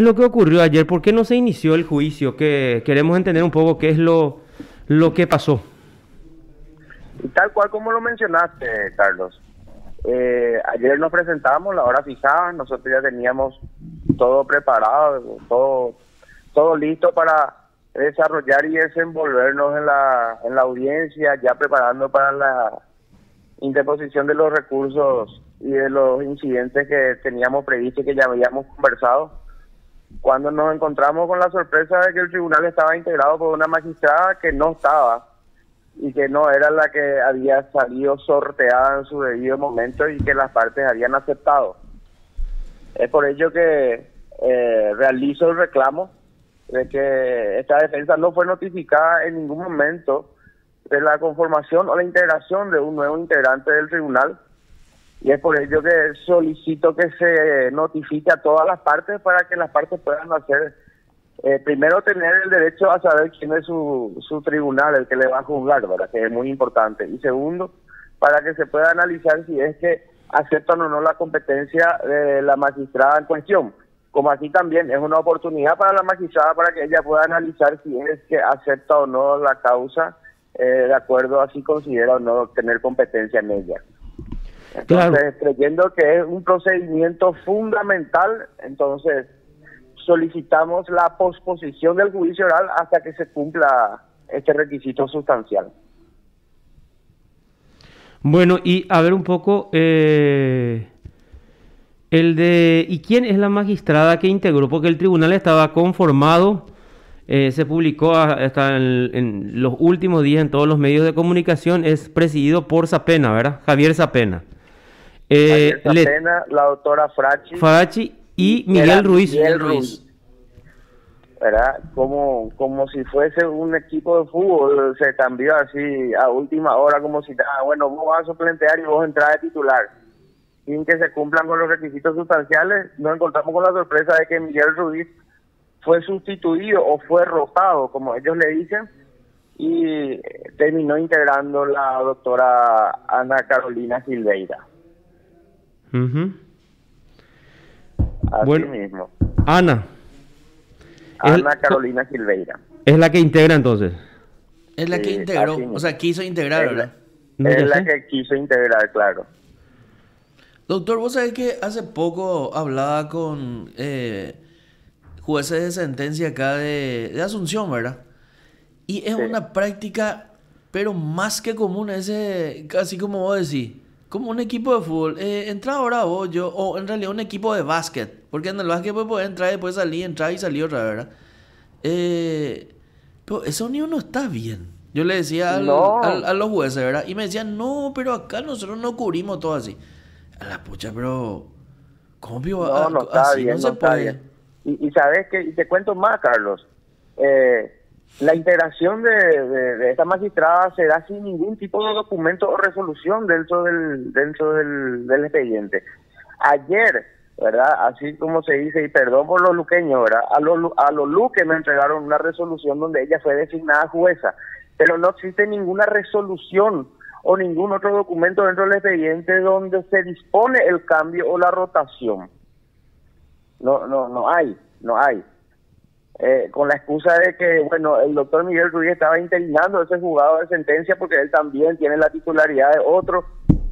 Lo que ocurrió ayer, ¿por qué no se inició el juicio? Que queremos entender un poco qué es lo que pasó. Y tal cual como lo mencionaste, Carlos, ayer nos presentamos, la hora fijada, nosotros ya teníamos todo preparado, todo listo para desarrollar y desenvolvernos en la audiencia, ya preparando para la interposición de los recursos y de los incidentes que teníamos previsto y que ya habíamos conversado, cuando nos encontramos con la sorpresa de que el tribunal estaba integrado por una magistrada que no estaba y que no era la que había salido sorteada en su debido momento y que las partes habían aceptado. Es por ello que realizo el reclamo de que esta defensa no fue notificada en ningún momento de la conformación o la integración de un nuevo integrante del tribunal, y es por ello que solicito que se notifique a todas las partes para que las partes puedan hacer, primero tener el derecho a saber quién es su tribunal, el que le va a juzgar, ¿verdad? Que es muy importante, y segundo, para que se pueda analizar si es que aceptan o no la competencia de la magistrada en cuestión, como así también es una oportunidad para la magistrada para que ella pueda analizar si es que acepta o no la causa, de acuerdo a si considera o no tener competencia en ella. Entonces, creyendo que es un procedimiento fundamental, entonces solicitamos la posposición del juicio oral hasta que se cumpla este requisito sustancial. Bueno, y a ver un poco, ¿y quién es la magistrada que integró? Porque el tribunal estaba conformado, se publicó hasta en los últimos días en todos los medios de comunicación, es presidido por Sapena, ¿verdad? Javier Sapena. Javier Sapena, la doctora Frachi y Miguel Ruiz. Miguel Ruiz, ¿verdad? Como si fuese un equipo de fútbol, se cambió así a última hora, como si, bueno, vos vas a suplentear y vos entras de titular. Sin que se cumplan con los requisitos sustanciales, nos encontramos con la sorpresa de que Miguel Ruiz fue sustituido o fue rotado, como ellos le dicen, y terminó integrando la doctora Ana Carolina Silveira. Así bueno, mismo. Ana Carolina Silveira. Es la que integra entonces. Es la que integró, o sea, quiso integrar, ¿verdad? Es la que quiso integrar, claro. Doctor, vos sabés que hace poco hablaba con jueces de sentencia acá de Asunción, ¿verdad? Y es una práctica, pero más que común, casi como vos decís, como un equipo de fútbol. Entra ahora vos, yo, o en realidad un equipo de básquet, porque en el básquet pues puede entrar y después salir, entrar y salir otra, ¿verdad? Pero esa unión no está bien. Yo le decía a los jueces, ¿verdad? Y me decían, no, pero acá nosotros no cubrimos todo así. A la pucha, pero ¿cómo vivo? No está bien, no se puede. Y sabes que, y te cuento más, Carlos, la integración de esta magistrada se da sin ningún tipo de documento o resolución dentro del expediente. Ayer, ¿verdad? Así como se dice, y perdón por los luqueños, ¿verdad? A los luques me entregaron una resolución donde ella fue designada jueza, pero no existe ninguna resolución o ningún otro documento dentro del expediente donde se dispone el cambio o la rotación. No hay. Con la excusa de que, bueno, el doctor Miguel Ruiz estaba interinando ese juzgado de sentencia porque él también tiene la titularidad de otro,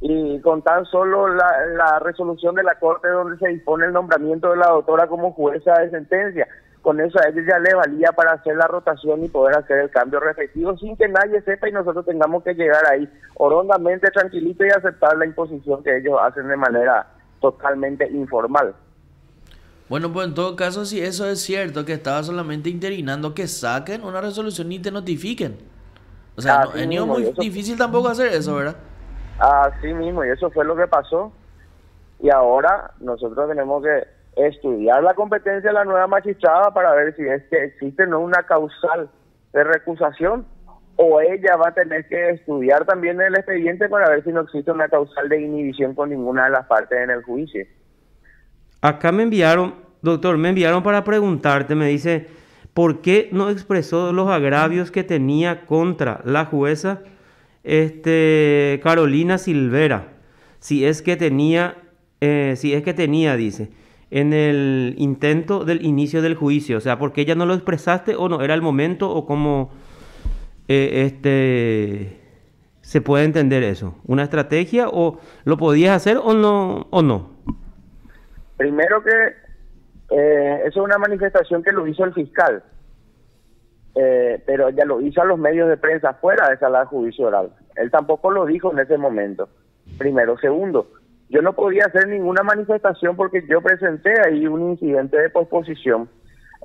y con tan solo la resolución de la Corte donde se dispone el nombramiento de la doctora como jueza de sentencia, con eso a ellos ya le valía para hacer la rotación y poder hacer el cambio respectivo sin que nadie sepa y nosotros tengamos que llegar ahí orondamente tranquilito y aceptar la imposición que ellos hacen de manera totalmente informal. Bueno, pues en todo caso, si eso es cierto, que estaba solamente interinando, que saquen una resolución y te notifiquen. O sea, no es muy difícil tampoco hacer eso, ¿verdad? Así mismo, y eso fue lo que pasó. Y ahora nosotros tenemos que estudiar la competencia de la nueva magistrada para ver si es que existe no una causal de recusación, o ella va a tener que estudiar también el expediente para ver si no existe una causal de inhibición con ninguna de las partes en el juicio. Acá me enviaron, doctor, para preguntarte, me dice, ¿por qué no expresó los agravios que tenía contra la jueza Carolina Silveira? Si es que tenía, dice, en el intento del inicio del juicio? O sea, ¿por qué ya no lo expresaste o no era el momento o cómo se puede entender eso? ¿Una estrategia o lo podías hacer o no? ¿O no? Primero que eso es una manifestación que lo hizo el fiscal, pero ya lo hizo a los medios de prensa fuera de sala de juicio oral. Él tampoco lo dijo en ese momento. Primero. Segundo, yo no podía hacer ninguna manifestación porque yo presenté ahí un incidente de posposición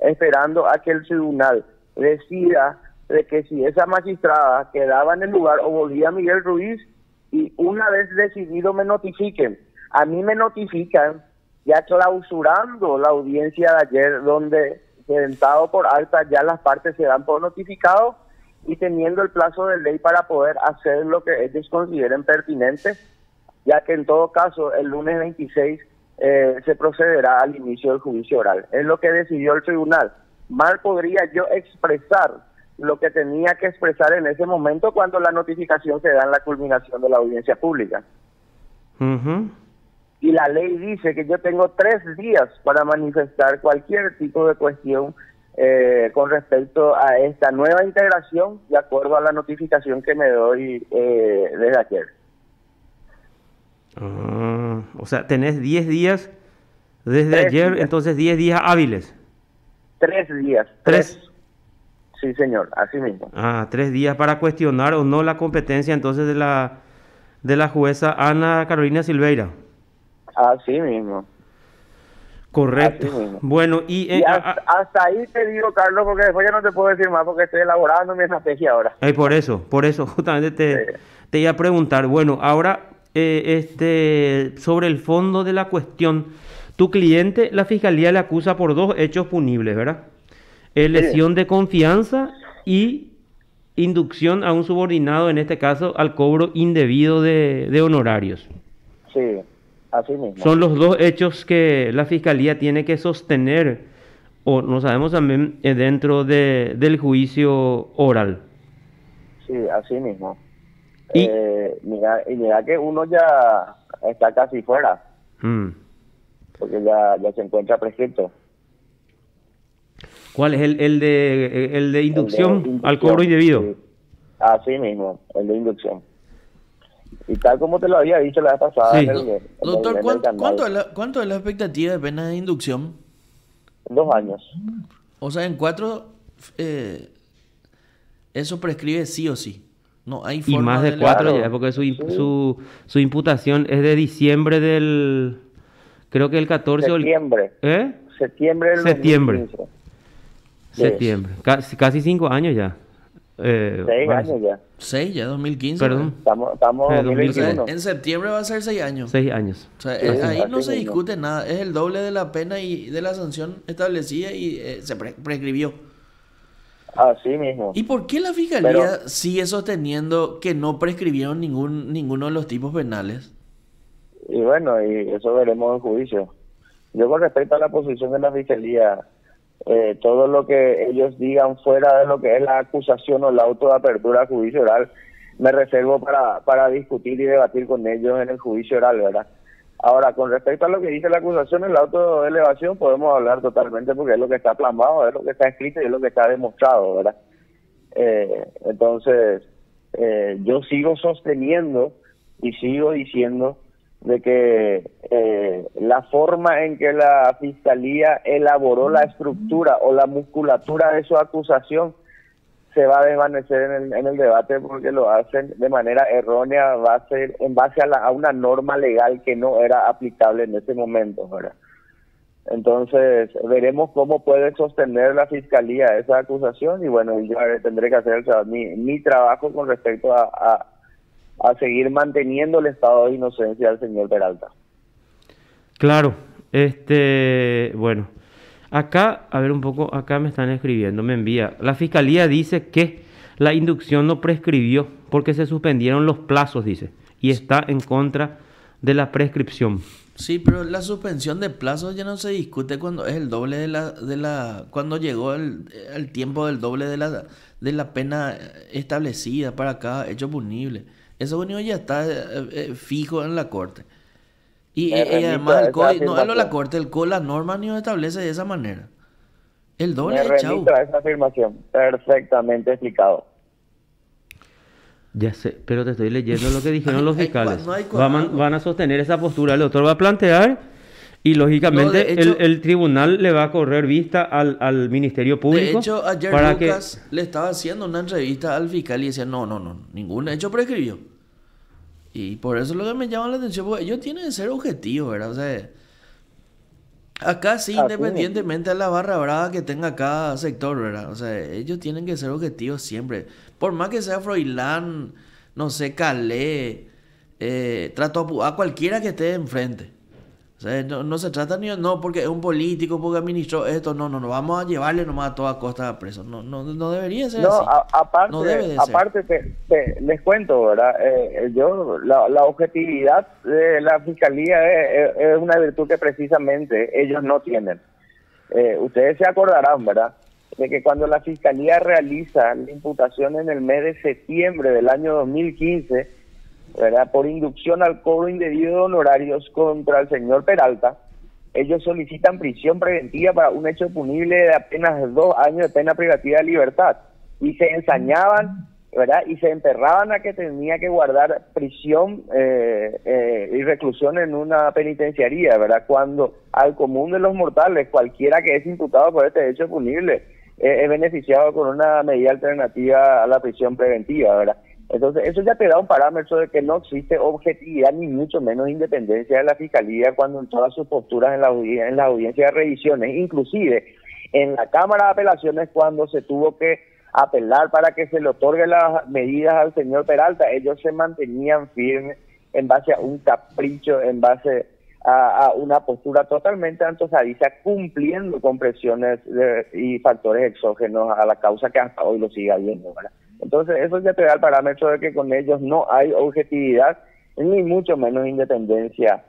esperando a que el tribunal decida de que si esa magistrada quedaba en el lugar o volvía Miguel Ruiz, y una vez decidido me notifiquen. A mí me notifican ya clausurando la audiencia de ayer, donde sentado por alta ya las partes se dan por notificado y teniendo el plazo de ley para poder hacer lo que ellos consideren pertinente, ya que en todo caso el lunes 26 se procederá al inicio del juicio oral. Es lo que decidió el tribunal. Mal podría yo expresar lo que tenía que expresar en ese momento cuando la notificación se da en la culminación de la audiencia pública. Y la ley dice que yo tengo 3 días para manifestar cualquier tipo de cuestión con respecto a esta nueva integración, de acuerdo a la notificación que me doy desde ayer. O sea, tenés 10 días desde ayer, días. Entonces 10 días hábiles. 3 días. 3. Sí, señor, así mismo. 3 días para cuestionar o no la competencia entonces de la jueza Ana Carolina Silveira. Así mismo. Correcto. Así mismo. Bueno, y hasta ahí te digo, Carlos, porque después ya no te puedo decir más porque estoy elaborando mi estrategia ahora. Por eso justamente te iba a preguntar. Bueno, ahora sobre el fondo de la cuestión, tu cliente, la fiscalía le acusa por 2 hechos punibles, ¿verdad? Lesión de confianza y inducción a un subordinado, en este caso al cobro indebido de honorarios. Sí, así mismo. Son los 2 hechos que la fiscalía tiene que sostener, o no sabemos también, dentro del juicio oral. Sí, así mismo. Mira que uno ya está casi fuera, porque ya se encuentra prescrito. ¿Cuál es el de inducción al cobro indebido? Sí. Así mismo, el de inducción. Y tal como te lo había dicho la vez pasada. Sí. Doctor, ¿cuánto es la expectativa de pena de inducción? 2 años. O sea, en 4 eso prescribe sí o sí. No hay forma. Y más de 4 ya, porque su imputación es de diciembre del... Creo que el 14 septiembre. Septiembre del 2015. Septiembre. Casi 5 años ya. 6 años ya. 6 ya, 2015. Perdón. Estamos en 2021. En septiembre va a ser 6 años. 6 años. O sea, ahí no se discute nada. Es el doble de la pena y de la sanción establecida y se prescribió. Así mismo. ¿Y por qué la fiscalía sigue sosteniendo que no prescribieron ninguno de los tipos penales? Y bueno, y eso veremos en juicio. Yo con respecto a la posición de la fiscalía, todo lo que ellos digan fuera de lo que es la acusación o la auto de apertura al juicio oral, me reservo para discutir y debatir con ellos en el juicio oral, ¿verdad? Ahora, con respecto a lo que dice la acusación en la autoelevación, podemos hablar totalmente porque es lo que está plasmado, es lo que está escrito y es lo que está demostrado, ¿verdad? Entonces, yo sigo sosteniendo y sigo diciendo de que la forma en que la fiscalía elaboró la estructura o la musculatura de su acusación se va a desvanecer en el debate porque lo hacen de manera errónea, va a ser en base a una norma legal que no era aplicable en ese momento, ¿verdad? Entonces veremos cómo puede sostener la fiscalía esa acusación y bueno, yo tendré que hacer mi trabajo con respecto a seguir manteniendo el estado de inocencia del señor Peralta. Claro, bueno, acá, a ver un poco, acá me están escribiendo, me envía. La fiscalía dice que la inducción no prescribió porque se suspendieron los plazos, dice, y está en contra de la prescripción. Sí, pero la suspensión de plazos ya no se discute cuando es el doble cuando llegó el tiempo del doble de la pena establecida para cada hecho punible. Eso único ya está fijo en la corte. Y, Me y remito además a el esa COI, no es la afirmación. corte, el COI las normas ni lo establece de esa manera. El doble Me de chau. remito a esa afirmación. Perfectamente explicado. Ya sé, pero te estoy leyendo lo que dijeron los fiscales. No hay Van a sostener esa postura, el doctor va a plantear y No, lógicamente de hecho, el tribunal le va a correr vista al Ministerio de Público hecho, ayer para Lucas le estaba haciendo una entrevista al fiscal y decía, no, ningún hecho prescribió. Y por eso es lo que me llama la atención, porque ellos tienen que ser objetivos, ¿verdad? O sea, acá sí, Así mismo. independientemente de la barra brava que tenga cada sector, ¿verdad? O sea, ellos tienen que ser objetivos siempre. Por más que sea Froilán, no sé, Calé, Trato a cualquiera que esté enfrente. O sea, no se trata ni no porque es un político, porque administró esto, no, vamos a llevarle nomás a toda costa a preso. No debería ser No, así. No debe de ser. aparte les cuento, ¿verdad? La objetividad de la fiscalía es una virtud que precisamente ellos no tienen. Ustedes se acordarán, ¿verdad? De que cuando la fiscalía realiza la imputación en el mes de septiembre del año 2015, ¿verdad? Por inducción al cobro indebido de honorarios contra el señor Peralta, ellos solicitan prisión preventiva para un hecho punible de apenas 2 años de pena privativa de libertad. Y se ensañaban, ¿verdad? Y se enterraban a que tenía que guardar prisión y reclusión en una penitenciaría, ¿verdad? Cuando al común de los mortales, cualquiera que es imputado por este hecho punible, es beneficiado con una medida alternativa a la prisión preventiva, ¿verdad? Entonces, eso ya te da un parámetro de que no existe objetividad ni mucho menos independencia de la Fiscalía cuando en todas sus posturas en la audiencia de revisiones, inclusive en la Cámara de Apelaciones cuando se tuvo que apelar para que se le otorgue las medidas al señor Peralta, ellos se mantenían firmes en base a un capricho, en base a una postura totalmente antojadiza, cumpliendo con presiones y factores exógenos a la causa que hasta hoy lo sigue habiendo, ¿verdad? Entonces eso ya te da el parámetro de que con ellos no hay objetividad ni mucho menos independencia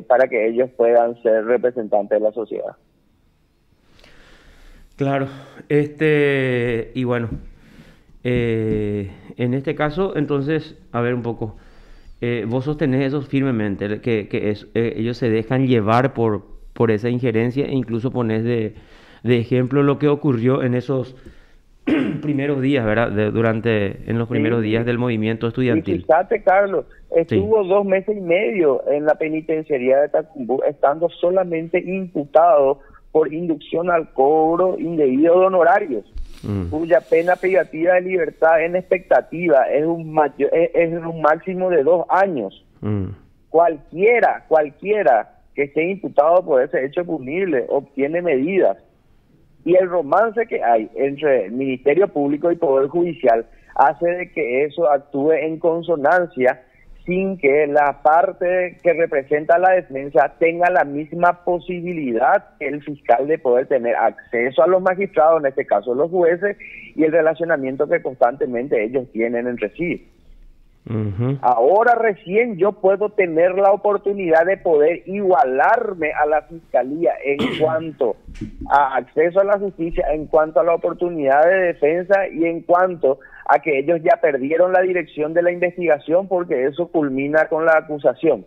para que ellos puedan ser representantes de la sociedad. Claro, y bueno, en este caso, entonces, a ver un poco, vos sostenés eso firmemente, ellos se dejan llevar por esa injerencia e incluso pones de ejemplo lo que ocurrió en esos primeros días, ¿verdad? En los primeros Sí, días del movimiento y estudiantil. fíjate, Carlos, Sí. estuvo 2 meses y medio en la penitenciaría de Tacumbú, estando solamente imputado por inducción al cobro indebido de honorarios, cuya pena privativa de libertad en expectativa es un máximo de 2 años. Cualquiera que esté imputado por ese hecho punible obtiene medidas. Y el romance que hay entre el Ministerio Público y Poder Judicial hace de que eso actúe en consonancia sin que la parte que representa la defensa tenga la misma posibilidad que el fiscal de poder tener acceso a los magistrados, en este caso los jueces, y el relacionamiento que constantemente ellos tienen entre sí. Ahora recién yo puedo tener la oportunidad de poder igualarme a la fiscalía en cuanto a acceso a la justicia, en cuanto a la oportunidad de defensa y en cuanto a que ellos ya perdieron la dirección de la investigación porque eso culmina con la acusación.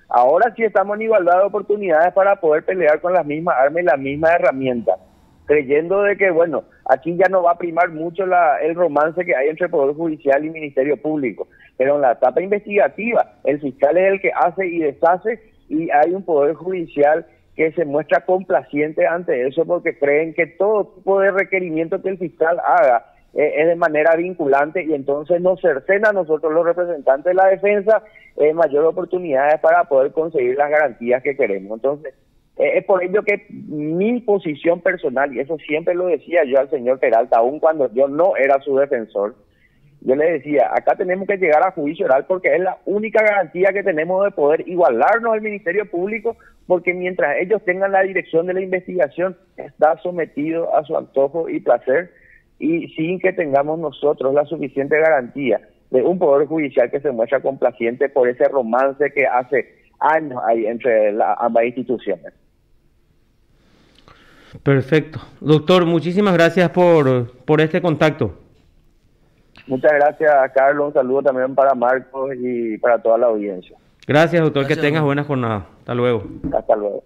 Ahora sí estamos en igualdad de oportunidades para poder pelear con las mismas armas y las mismas herramientas, creyendo de que, bueno, aquí ya no va a primar mucho el romance que hay entre Poder Judicial y Ministerio Público, pero en la etapa investigativa el fiscal es el que hace y deshace y hay un Poder Judicial que se muestra complaciente ante eso porque creen que todo tipo de requerimiento que el fiscal haga es de manera vinculante y entonces nos cercena a nosotros los representantes de la defensa mayor oportunidades para poder conseguir las garantías que queremos. Entonces, es por ello que mi posición personal, y eso siempre lo decía yo al señor Peralta, aun cuando yo no era su defensor, yo le decía, acá tenemos que llegar a juicio oral porque es la única garantía que tenemos de poder igualarnos al Ministerio Público, porque mientras ellos tengan la dirección de la investigación, está sometido a su antojo y placer, y sin que tengamos nosotros la suficiente garantía de un Poder Judicial que se muestra complaciente por ese romance que hace años hay entre ambas instituciones. Perfecto. Doctor, muchísimas gracias por este contacto. Muchas gracias, Carlos. Un saludo también para Marcos y para toda la audiencia. Gracias, doctor. Gracias, Que tengas doctor. buena jornada. Hasta luego. Hasta luego.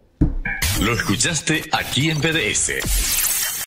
Lo escuchaste aquí en PDS.